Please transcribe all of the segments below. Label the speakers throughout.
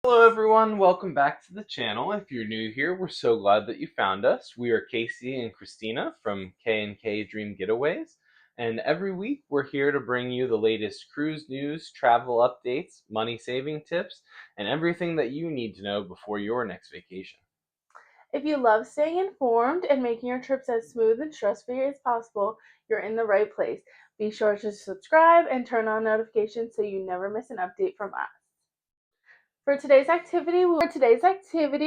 Speaker 1: Hello everyone, welcome back to the channel. If you're new here, we're so glad that you found us. We are Casey and Christina from K&K Dream Getaways, and every week we're here to bring you the latest cruise news, travel updates, money saving tips, and everything that you need to know before your next vacation.
Speaker 2: If you love staying informed and making your trips as smooth and stress-free as possible, you're in the right place. Be sure to subscribe and turn on notifications so you never miss an update from us. For today's activity, we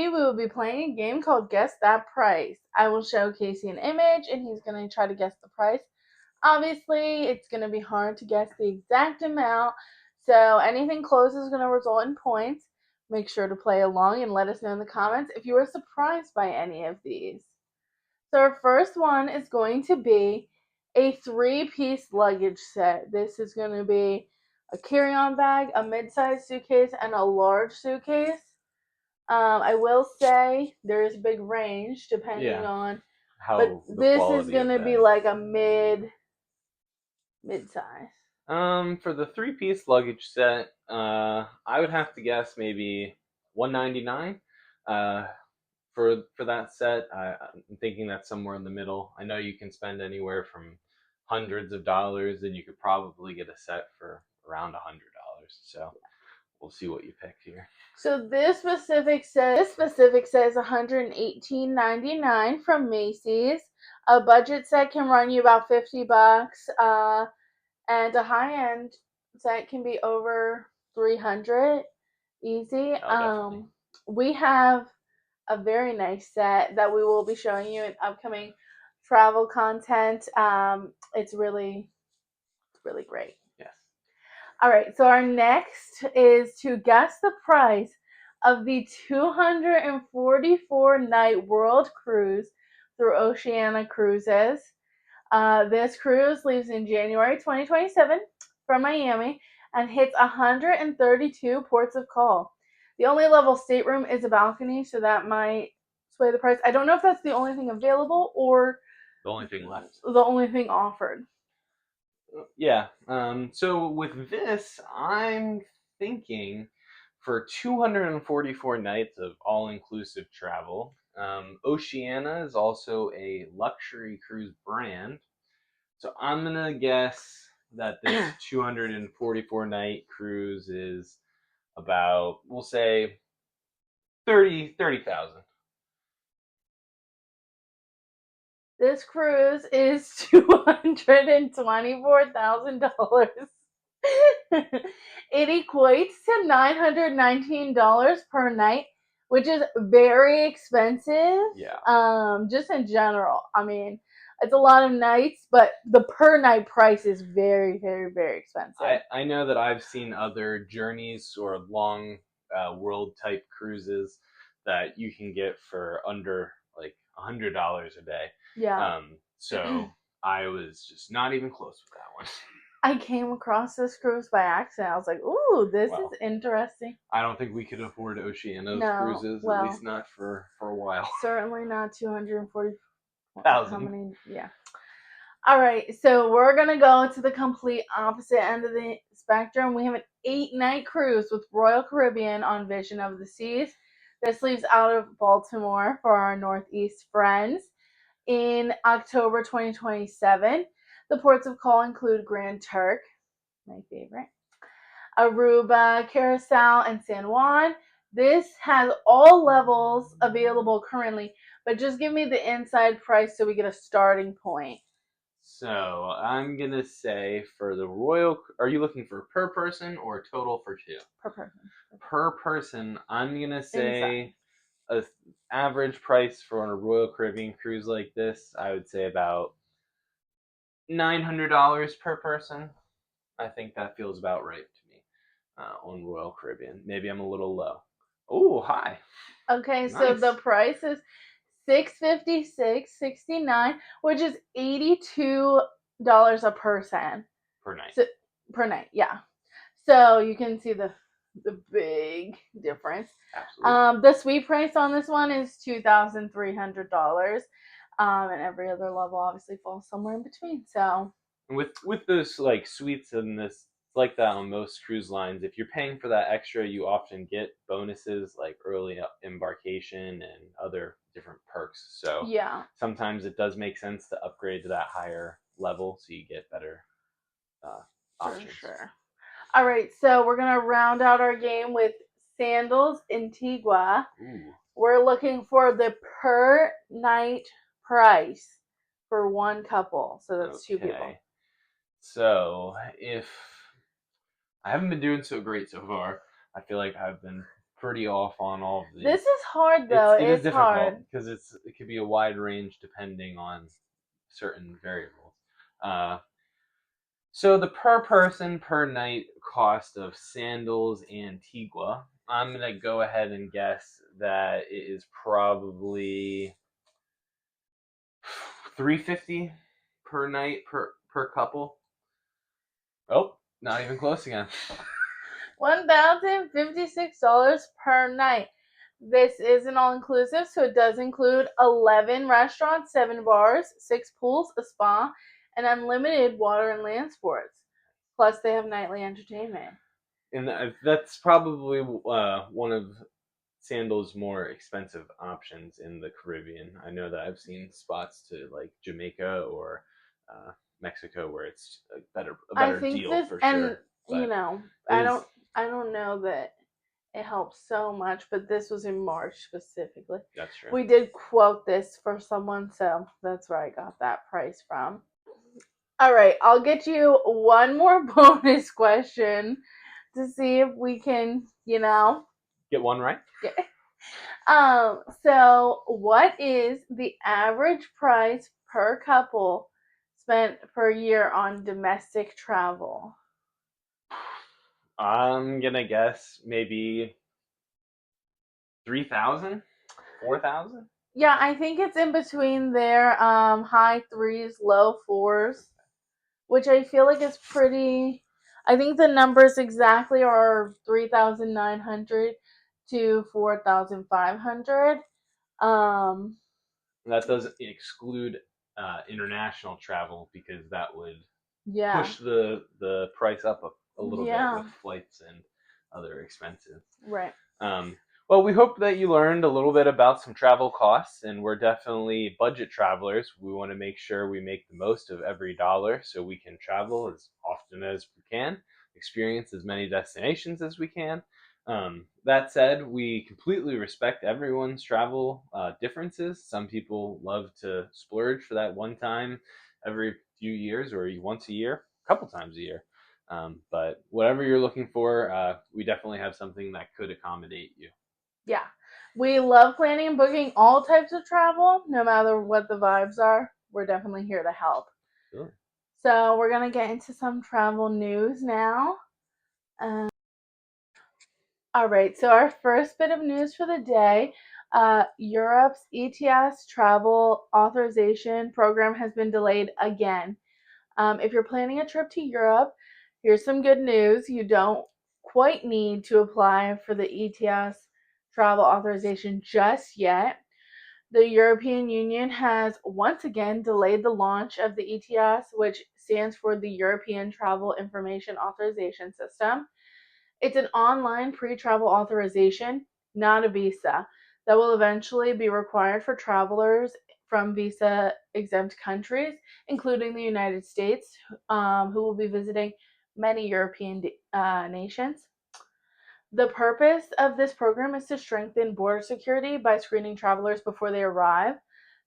Speaker 2: will be playing a game called Guess That Price. I will show Casey an image and he's going to try to guess the price. Obviously, it's going to be hard to guess the exact amount, so anything close is going to result in points. Make sure to play along and let us know in the comments if you were surprised by any of these. So our first one is going to be a 3-piece luggage set. This is going to be a carry-on bag, a mid-sized suitcase, and a large suitcase. I will say there is a big range depending on, but
Speaker 1: How the
Speaker 2: this is
Speaker 1: quality
Speaker 2: going
Speaker 1: of
Speaker 2: to be
Speaker 1: bag.
Speaker 2: like a mid-size.
Speaker 1: For the three-piece luggage set, I would have to guess maybe $199. For that set, I'm thinking that's somewhere in the middle. I know you can spend anywhere from hundreds of dollars, and you could probably get a set for around $100. So we'll see what you pick here.
Speaker 2: So this specific set is $118.99 from Macy's. A budget set can run you about $50, and a high end set can be over 300 easy.
Speaker 1: Oh, definitely.
Speaker 2: We have a very nice set that we will be showing you in upcoming travel content. It's really great.
Speaker 1: Yes.
Speaker 2: All right, so our next is to guess the price of the 244 night world cruise through Oceania Cruises. This cruise leaves in January 2027 from Miami and hits 132 ports of call. The only level stateroom is a balcony, so that might sway the price. I don't know if that's the only thing available or
Speaker 1: The only thing left.
Speaker 2: the only thing offered.
Speaker 1: Yeah. So with this, I'm thinking for 244 nights of all-inclusive travel. Oceania is also a luxury cruise brand, so I'm gonna guess that this 244 night cruise is about, we'll say, 30,000.
Speaker 2: This cruise is $224,000. It equates to $919 per night, which is very expensive.
Speaker 1: Yeah.
Speaker 2: Just in general. I mean, it's a lot of nights, but the per night price is very, very, very expensive.
Speaker 1: I know that I've seen other journeys or long world type cruises that you can get for under like $100 a day.
Speaker 2: Yeah.
Speaker 1: So I was just not even close with that one.
Speaker 2: I came across this cruise by accident. I was like, ooh, this is
Speaker 1: Well,
Speaker 2: interesting.
Speaker 1: I don't think we could afford Oceania's
Speaker 2: No,
Speaker 1: cruises, at
Speaker 2: well,
Speaker 1: least not for a while.
Speaker 2: certainly not 240. How
Speaker 1: 1,000.
Speaker 2: many? Yeah. All right, so we're gonna go to the complete opposite end of the spectrum. We have an 8-night cruise with Royal Caribbean on Vision of the Seas. This leaves out of Baltimore for our Northeast friends in October 2027. The ports of call include Grand Turk, my favorite, Aruba, Curacao, and San Juan. This has all levels available currently, but just give me the inside price so we get a starting point.
Speaker 1: So I'm gonna say for the Royal, are you looking for per person or total for two?
Speaker 2: Per person.
Speaker 1: Per person, I'm gonna
Speaker 2: Inside.
Speaker 1: say a average price for a Royal Caribbean cruise like this, I would say about $900 per person. I think that feels about right to me on Royal Caribbean. Maybe I'm a little low. Oh, hi.
Speaker 2: Okay, so the
Speaker 1: Nice.
Speaker 2: price is $656.69, which is $82 a person.
Speaker 1: Per night.
Speaker 2: So, per night, yeah. So you can see the big difference.
Speaker 1: Absolutely.
Speaker 2: The suite price on this one is $2,300. And every other level obviously falls somewhere in between. So
Speaker 1: And with those like suites and this It's like that on most cruise lines. If you're paying for that extra, you often get bonuses like early embarkation and other different perks. So
Speaker 2: Yeah,
Speaker 1: sometimes it does make sense to upgrade to that higher level so you get better uh,
Speaker 2: for
Speaker 1: options.
Speaker 2: sure. All right, so we're gonna round out our game with Sandals Antigua.
Speaker 1: Ooh.
Speaker 2: We're looking for the per night price for one couple. So that's two people.
Speaker 1: Okay. So if I haven't been doing so great so far, I feel like I've been pretty off on all of
Speaker 2: This
Speaker 1: these.
Speaker 2: is hard though.
Speaker 1: It is
Speaker 2: It's
Speaker 1: difficult
Speaker 2: hard.
Speaker 1: because it could be a wide range depending on certain variables. Uh, so the per person per night cost of Sandals Antigua, I'm gonna go ahead and guess that it is probably 350 per night per couple. Oh, not even close again.
Speaker 2: $1,056 per night. This is an all-inclusive, so it does include 11 restaurants, 7 bars, 6 pools, a spa, and unlimited water and land sports. Plus, they have nightly entertainment.
Speaker 1: And that's probably one of Sandals' more expensive options in the Caribbean. I know that I've seen spots to like Jamaica or uh, Mexico where it's a
Speaker 2: I
Speaker 1: better
Speaker 2: think
Speaker 1: deal
Speaker 2: this,
Speaker 1: for
Speaker 2: and
Speaker 1: sure.
Speaker 2: you
Speaker 1: But
Speaker 2: know,
Speaker 1: it
Speaker 2: I
Speaker 1: is
Speaker 2: don't, I don't know that it helps so much, but this was in March specifically.
Speaker 1: that's true.
Speaker 2: We did quote this for someone, so that's where I got that price from. All right, I'll get you one more bonus question to see if we can,
Speaker 1: Get one right.
Speaker 2: get. So what is the average price per couple spent per year on domestic travel?
Speaker 1: I'm gonna guess maybe 3,000, 4,000.
Speaker 2: Yeah, I think it's in between their high threes, low fours, which I feel like is pretty. I think the numbers exactly are 3,900 to 4,500. Um,
Speaker 1: That doesn't exclude international travel because that would
Speaker 2: yeah,
Speaker 1: push the price up a little bit
Speaker 2: yeah,
Speaker 1: with flights and other expenses.
Speaker 2: right.
Speaker 1: Um, well, we hope that you learned a little bit about some travel costs, and we're definitely budget travelers. We want to make sure we make the most of every dollar so we can travel as often as we can, experience as many destinations as we can. That said, we completely respect everyone's travel differences. Some people love to splurge for that one time every few years or once a year, a couple times a year. But whatever you're looking for, we definitely have something that could accommodate you.
Speaker 2: Yeah. We love planning and booking all types of travel, no matter what the vibes are. We're definitely here to help.
Speaker 1: Sure.
Speaker 2: So, we're going to get into some travel news now. Um, all right, so our first bit of news for the day, Europe's ETIAS travel authorization program has been delayed again. If you're planning a trip to Europe, here's some good news. You don't quite need to apply for the ETIAS travel authorization just yet. The European Union has once again delayed the launch of the ETIAS, which stands for the European Travel Information Authorization System. It's an online pre-travel authorization, not a visa, that will eventually be required for travelers from visa exempt countries, including the United States, who will be visiting many European nations. The purpose of this program is to strengthen border security by screening travelers before they arrive,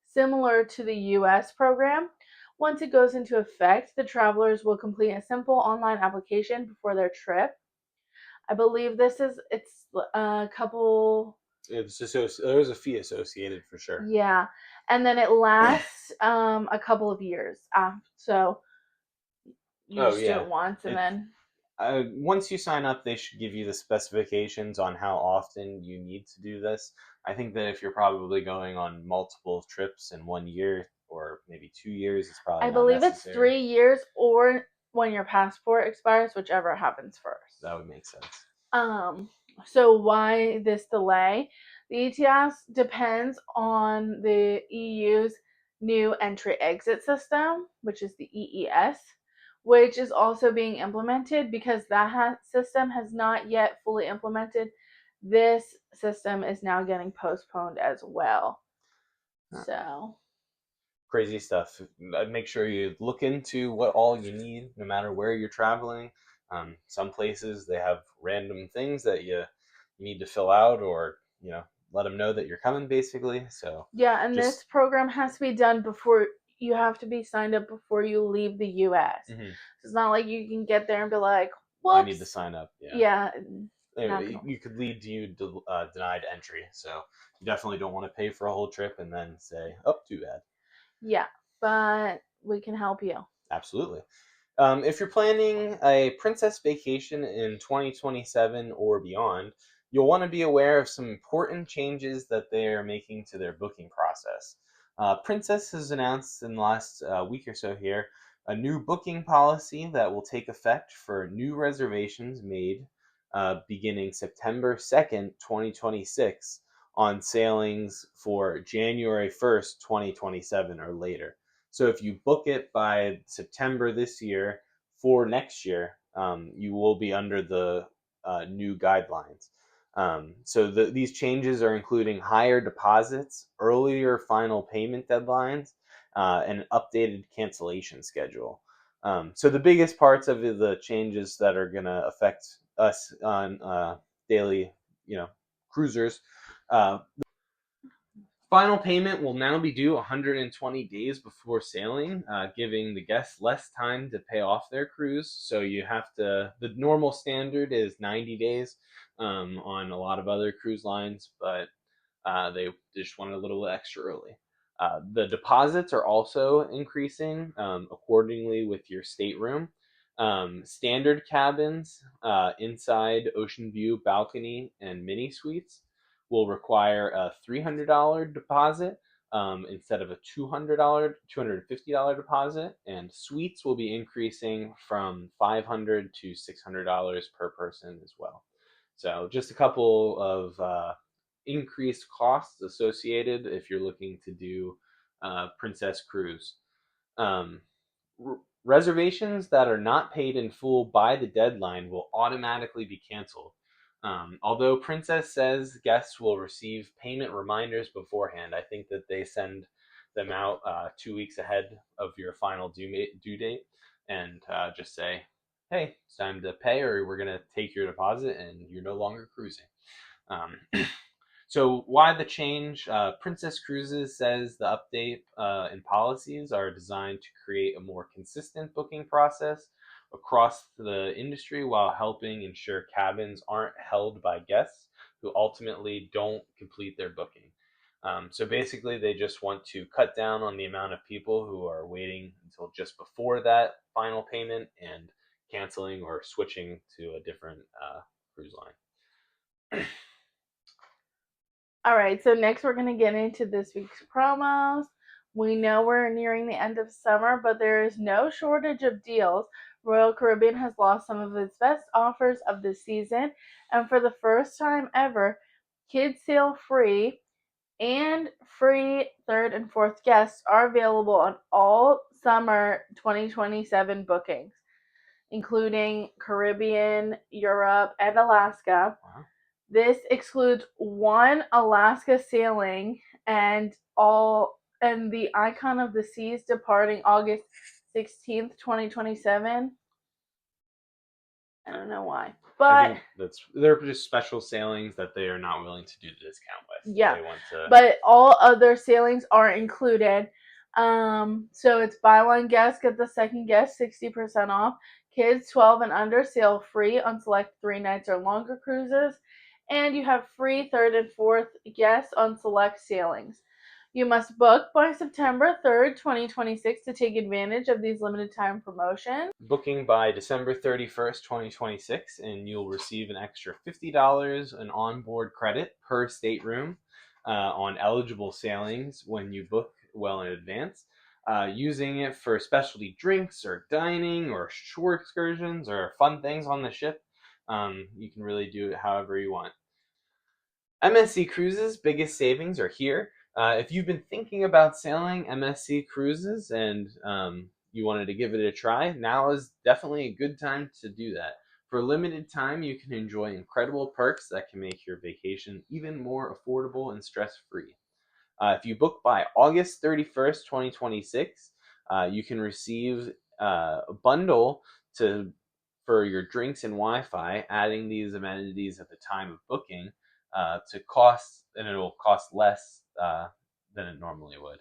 Speaker 2: similar to the US program. Once it goes into effect, the travelers will complete a simple online application before their trip. I believe it's a couple.
Speaker 1: It's there's a fee associated for sure.
Speaker 2: Yeah, and then it lasts a couple of years. So you
Speaker 1: Oh
Speaker 2: just do
Speaker 1: yeah.
Speaker 2: it once, and
Speaker 1: It
Speaker 2: then
Speaker 1: once you sign up, they should give you the specifications on how often you need to do this. I think that if you're probably going on multiple trips in 1 year or maybe 2 years, it's
Speaker 2: I
Speaker 1: probably not
Speaker 2: believe it's
Speaker 1: necessary.
Speaker 2: 3 years or when your passport expires, whichever happens first.
Speaker 1: That would make sense.
Speaker 2: Um, so why this delay? The ETIAS depends on the EU's new entry exit system, which is the EES, which is also being implemented because that system has not yet fully implemented. This system is now getting postponed as well. So
Speaker 1: Crazy stuff. Make sure you look into what all you need, no matter where you're traveling. Some places they have random things that you need to fill out, or let them know that you're coming, basically. So
Speaker 2: yeah, and this
Speaker 1: just
Speaker 2: program has to be done before you have to be signed up before you leave the U.S.
Speaker 1: mhm.
Speaker 2: It's not like you can get there and be like,
Speaker 1: I need to
Speaker 2: "Whoops."
Speaker 1: sign up. Yeah,
Speaker 2: Yeah, not
Speaker 1: anyway,
Speaker 2: gonna.
Speaker 1: you could lead to you denied entry. So you definitely don't want to pay for a whole trip and then say, "Oh, too bad."
Speaker 2: Yeah, but we can help you.
Speaker 1: Absolutely. If you're planning a princess vacation in 2027 or beyond, you'll want to be aware of some important changes that they are making to their booking process. Princess has announced in the last week or so here a new booking policy that will take effect for new reservations made beginning September 2nd, 2026, on sailings for January 1st, 2027 or later. So if you book it by September this year for next year, you will be under the new guidelines. These changes are including higher deposits, earlier final payment deadlines, and an updated cancellation schedule. So the biggest parts of the changes that are going to affect us on daily, cruisers. Uh, Final payment will now be due 120 days before sailing, giving the guests less time to pay off their cruise. So the normal standard is 90 days on a lot of other cruise lines, but they just wanted a little extra early. The deposits are also increasing accordingly with your stateroom. Standard cabins, inside ocean view, balcony, and mini suites will require a $300 deposit instead of a $250 deposit, and suites will be increasing from $500 to $600 per person as well. So just a couple of increased costs associated if you're looking to do Princess Cruise. Um, Reservations that are not paid in full by the deadline will automatically be canceled. Although Princess says guests will receive payment reminders beforehand, I think that they send them out 2 weeks ahead of your final due date and just say, hey, it's time to pay, or we're going to take your deposit and you're no longer cruising. Um, So why the change? Princess Cruises says the update and policies are designed to create a more consistent booking process across the industry while helping ensure cabins aren't held by guests who ultimately don't complete their booking. So basically, they just want to cut down on the amount of people who are waiting until just before that final payment and canceling or switching to a different cruise line.
Speaker 2: All right, so next we're going to get into this week's promos. We know we're nearing the end of summer, but there is no shortage of deals. Royal Caribbean has lost some of its best offers of the season, and for the first time ever, kids sail free and free third and fourth guests are available on all summer 2027 bookings, including Caribbean, Europe, and Alaska.
Speaker 1: Wow.
Speaker 2: This excludes one Alaska sailing and the Icon of the Seas departing August 16th, 2027. I don't know why.
Speaker 1: I
Speaker 2: But
Speaker 1: think they're just special sailings that they are not willing to do the discount with.
Speaker 2: yeah,
Speaker 1: They want to.
Speaker 2: but all other sailings are included. So it's buy one guest, get the second guest 60% off. Kids 12 and under sail free on select 3 nights or longer cruises. And you have free third and fourth guests on select sailings. You must book by September 3rd, 2026 to take advantage of these limited time promotions.
Speaker 1: Booking by December 31st, 2026, and you'll receive an extra $50 in onboard credit per stateroom on eligible sailings when you book well in advance. Using it for specialty drinks or dining or shore excursions or fun things on the ship. You can really do it however you want. MSC Cruises' biggest savings are here. If you've been thinking about sailing MSC Cruises and you wanted to give it a try, now is definitely a good time to do that. For a limited time, you can enjoy incredible perks that can make your vacation even more affordable and stress free. If you book by August 31st, 2026, you can receive a bundle to for your drinks and Wi-Fi, adding these amenities at the time of booking to cost, and it'll cost less than it normally would.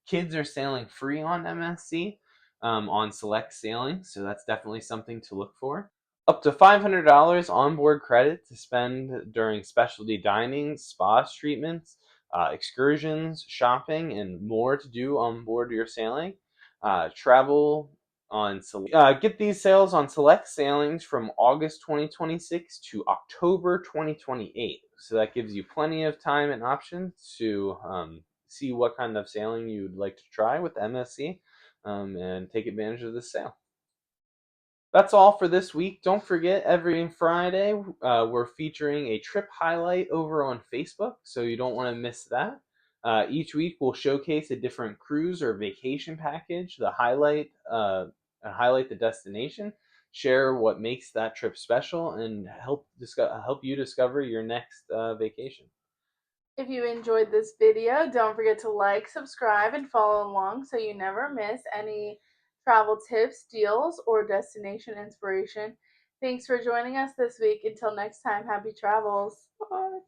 Speaker 1: Kids are sailing free on MSC on select sailing, so that's definitely something to look for. Up to $500 onboard credit to spend during specialty dining, spa treatments, excursions, shopping, and more to do on board your sailing. Travel on get these sales on select sailings from August 2026 to October 2028. So that gives you plenty of time and options to see what kind of sailing you'd like to try with MSC and take advantage of this sale. That's all for this week. Don't forget, every Friday we're featuring a trip highlight over on Facebook, so you don't want to miss that. Each week we'll showcase a different cruise or vacation package, highlight the destination, share what makes that trip special, and help you discover your next vacation.
Speaker 2: If you enjoyed this video, don't forget to like, subscribe, and follow along so you never miss any travel tips, deals, or destination inspiration. Thanks for joining us this week. Until next time, happy travels. Bye.